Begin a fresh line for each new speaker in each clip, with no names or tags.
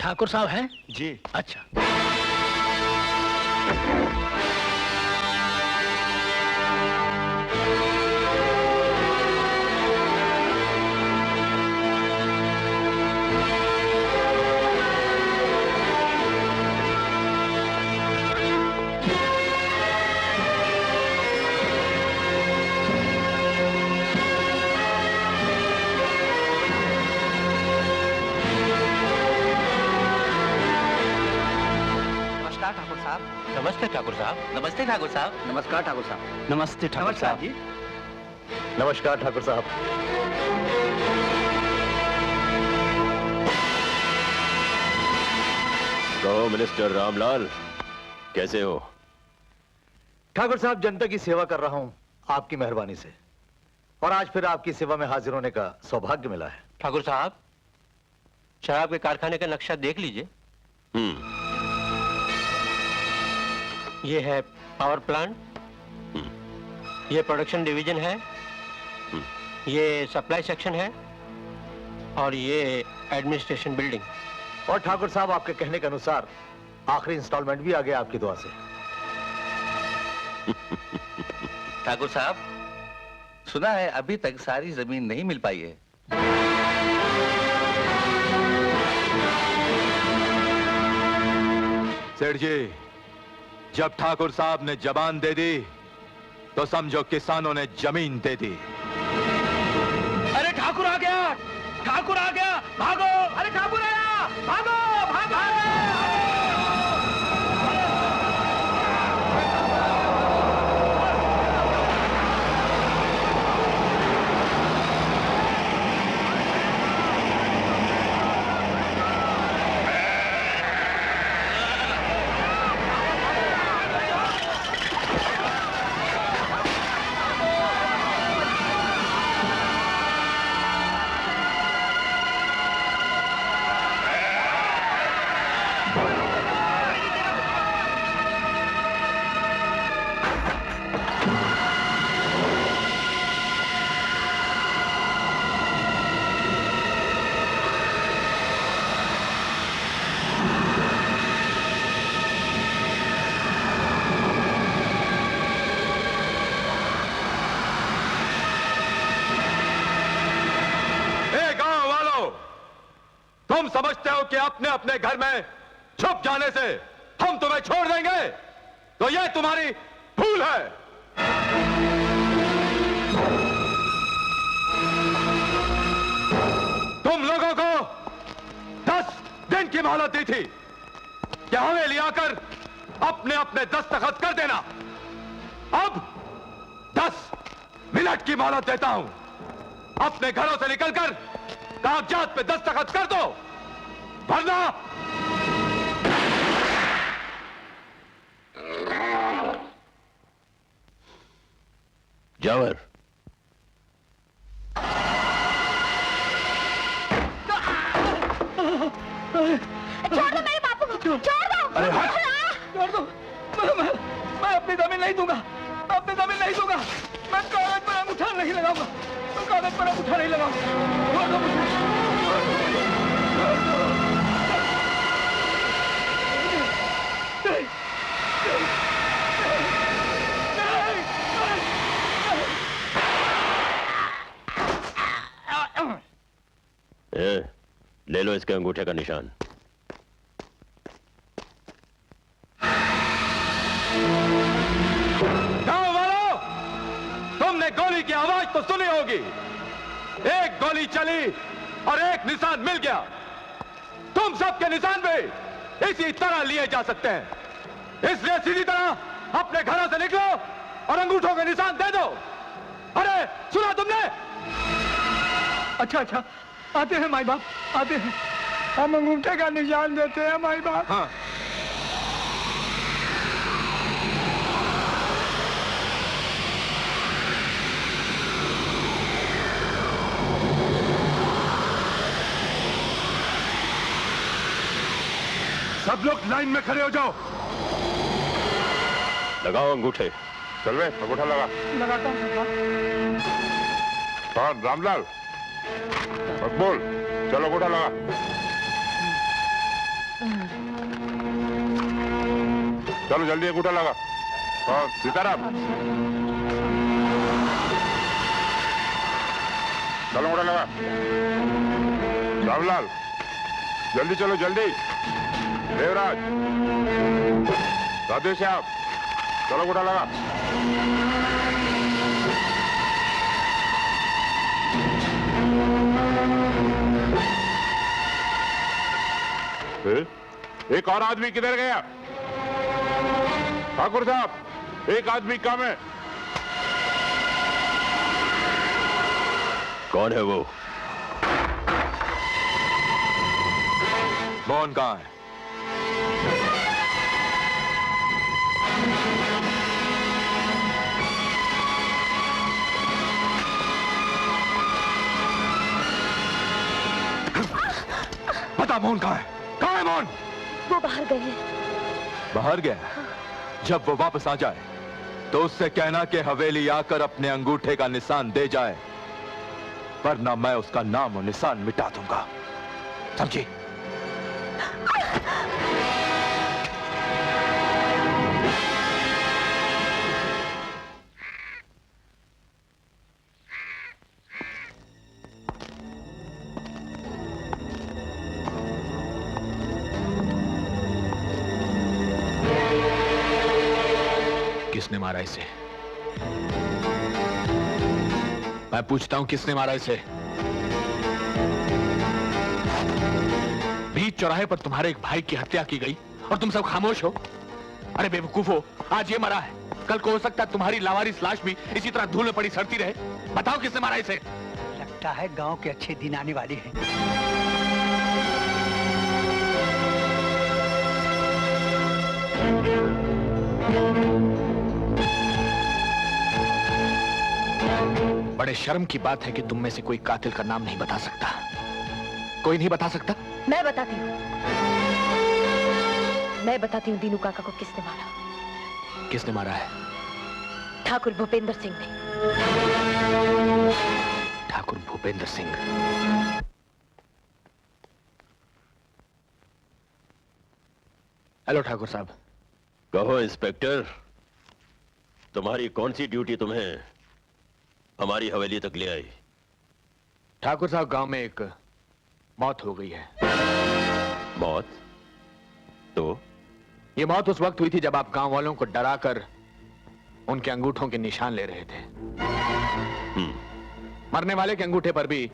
ठाकुर साहब हैं?
जी।
अच्छा।
नमस्ते ठाकुर साहब।
नमस्ते ठाकुर साहब।
नमस्कार ठाकुर साहब।
नमस्ते ठाकुर साहब
जी।
नमस्कार ठाकुर साहब।
कहो मिनिस्टर रामलाल, कैसे हो?
ठाकुर साहब, जनता की सेवा कर रहा हूं आपकी मेहरबानी से, और आज फिर आपकी सेवा में हाजिर होने का सौभाग्य मिला है।
ठाकुर साहब, शराब के कारखाने का नक्शा देख लीजिए। ये है पावर प्लांट, ये प्रोडक्शन डिवीजन है, ये सप्लाई सेक्शन है, और ये एडमिनिस्ट्रेशन बिल्डिंग।
और ठाकुर साहब, आपके कहने के अनुसार आखिरी इंस्टॉलमेंट भी आ गया आपकी दुआ से।
ठाकुर साहब, सुना है अभी तक सारी जमीन नहीं मिल पाई है।
सेठ जी, जब ठाकुर साहब ने जबान दे दी तो समझो किसानों ने जमीन दे दी।
अरे ठाकुर आ गया, ठाकुर आ गया, भागो! अरे ठाकुर आया, भागो, भागो!
तुम समझते हो कि अपने अपने घर में छुप जाने से हम तुम्हें छोड़ देंगे? तो यह तुम्हारी भूल है। तुम लोगों को 10 दिन की मोहलत दी थी कि हवेली आकर अपने अपने दस्तखत कर देना। अब 10 मिनट की मोहलत देता हूं। अपने घरों से निकलकर कागजात पे दस्तखत कर दो, वरना
जावर।
छोड़ दो मेरे बापू को, छोड़ दो।
अरे हट!
छोड़ दो। मैं अपनी जमीन नहीं दूंगा, मैं अपनी जमीन नहीं दूंगा। मैं कागज पर अंगूठा नहीं लगाऊंगा, मैं कागज पर अंगूठा नहीं लगाऊंगा। छोड़ दो मुझे।
ले लो इसके अंगूठे का निशान।
गांव वालों, तुमने गोली की आवाज तो सुनी होगी। एक गोली चली और एक निशान मिल गया। तुम सबके निशान भी इसी तरह लिए जा सकते हैं। इसलिए सीधी तरह अपने घरों से निकलो और अंगूठों के निशान दे दो। अरे सुना तुमने?
अच्छा अच्छा, आते हैं माई बाप, आते हैं। हम अंगूठे का निशान देते हैं माई बाप।
हाँ। सब लोग लाइन में खड़े हो जाओ।
लगाओ अंगूठे।
चल वे, अंगूठा लगा।
लगाता हूँ सरकार।
हाँ रामलाल, मकबूल, चलो अंगूठा लगा। चलो जल्दी अंगूठा लगा। हाँ सीताराम, चलो अंगूठा लगा। रामलाल जल्दी चलो जल्दी। देवराज, राधे श्याम, चलो अंगूठा लगा। एक और आदमी किधर गया? ठाकुर साहब, एक आदमी कम है।
कौन है वो?
मोहन कहाँ है? बता मोहन कहाँ है? कहाँ है मोहन?
वो बाहर गए हैं।
बाहर गया? जब वो वापस आ जाए तो उससे कहना कि हवेली आकर अपने अंगूठे का निशान दे जाए, वरना मैं उसका नाम और निशान मिटा दूंगा, समझी?
किसने मारा इसे? मैं पूछता हूं, किसने मारा इसे? बीच चौराहे पर तुम्हारे एक भाई की हत्या की गई और तुम सब खामोश हो। अरे बेवकूफो, आज ये मरा है, कल को हो सकता है तुम्हारी लावारिस लाश भी इसी तरह धूल में पड़ी सड़ती रहे। बताओ किसने मारा इसे?
लगता है गांव के अच्छे दिन आने वाले हैं।
बड़े शर्म की बात है कि तुम में से कोई कातिल का नाम नहीं बता सकता। कोई नहीं बता सकता?
मैं बताती हूँ। मैं बताती हूँ दीनू काका को किसने मारा।
किसने मारा है?
ठाकुर भूपेंद्र सिंह ने।
ठाकुर भूपेंद्र सिंह। हेलो ठाकुर साहब।
कहो इंस्पेक्टर, तुम्हारी कौन सी ड्यूटी तुम्हें हमारी हवेली तक ले आई?
ठाकुर साहब, गांव में एक मौत हो गई है।
मौत? तो
ये मौत उस वक्त हुई थी जब आप गांव वालों को डराकर उनके अंगूठों के निशान ले रहे थे। मरने वाले के अंगूठे पर भी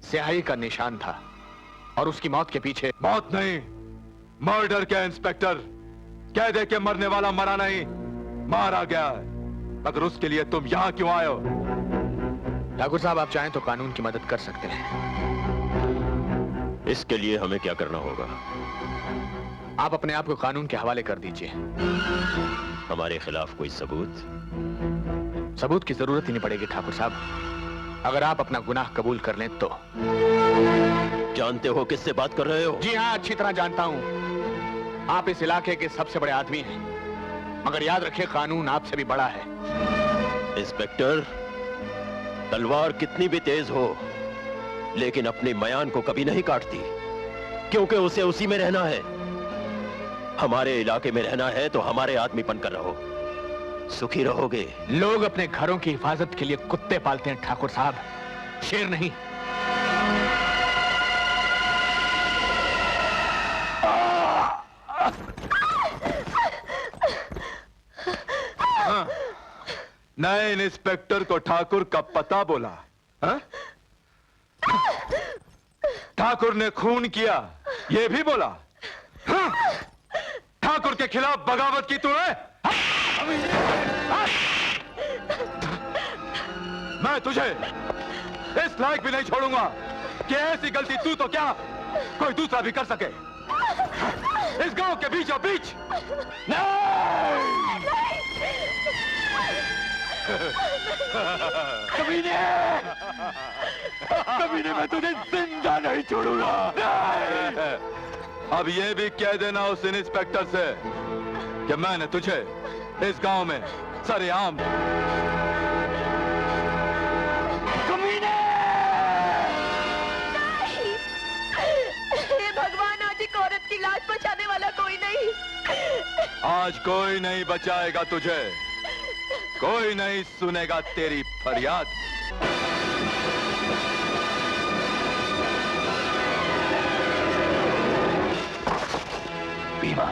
स्याही का निशान था और उसकी मौत के पीछे।
मौत नहीं, मर्डर क्या इंस्पेक्टर? कह दे कि मरने वाला मरा नहीं, मारा गया है। मगर उसके लिए तुम यहां क्यों आए हो?
ठाकुर साहब, आप चाहें तो कानून की मदद कर सकते हैं।
इसके लिए हमें क्या करना होगा?
आप अपने आप को कानून के हवाले कर दीजिए।
हमारे खिलाफ कोई सबूत?
सबूत की जरूरत ही नहीं पड़ेगी ठाकुर साहब, अगर आप अपना गुनाह कबूल कर लें तो।
जानते हो किससे बात कर रहे हो?
जी हाँ, अच्छी तरह जानता हूं। आप इस इलाके के सबसे बड़े आदमी हैं, मगर याद रखिए कानून आपसे भी बड़ा है।
इंस्पेक्टर, तलवार कितनी भी तेज हो लेकिन अपनी मयान को कभी नहीं काटती, क्योंकि उसे उसी में रहना है। हमारे इलाके में रहना है तो हमारे आदमी बनकर रहो, सुखी रहोगे।
लोग अपने घरों की हिफाजत के लिए कुत्ते पालते हैं ठाकुर साहब, शेर नहीं।
नए इंस्पेक्टर को ठाकुर का पता बोला? हा? ठाकुर ने खून किया, ये भी बोला? हा? ठाकुर के खिलाफ बगावत की तूने? मैं तुझे इस लायक भी नहीं छोड़ूंगा कि ऐसी गलती तू तो क्या कोई दूसरा भी कर सके। इस गांव के बीचों बीच नहीं! कमीने! कमीने, मैं तुझे जिंदा नहीं छोड़ूंगा। अब ये भी कह देना उस इंस्पेक्टर से कि मैंने तुझे इस गांव में सरेआम।
कमीने! हे भगवान, आज एक औरत की लाश बचाने वाला कोई नहीं।
आज कोई नहीं बचाएगा तुझे, कोई नहीं सुनेगा तेरी फरियाद।
भीमा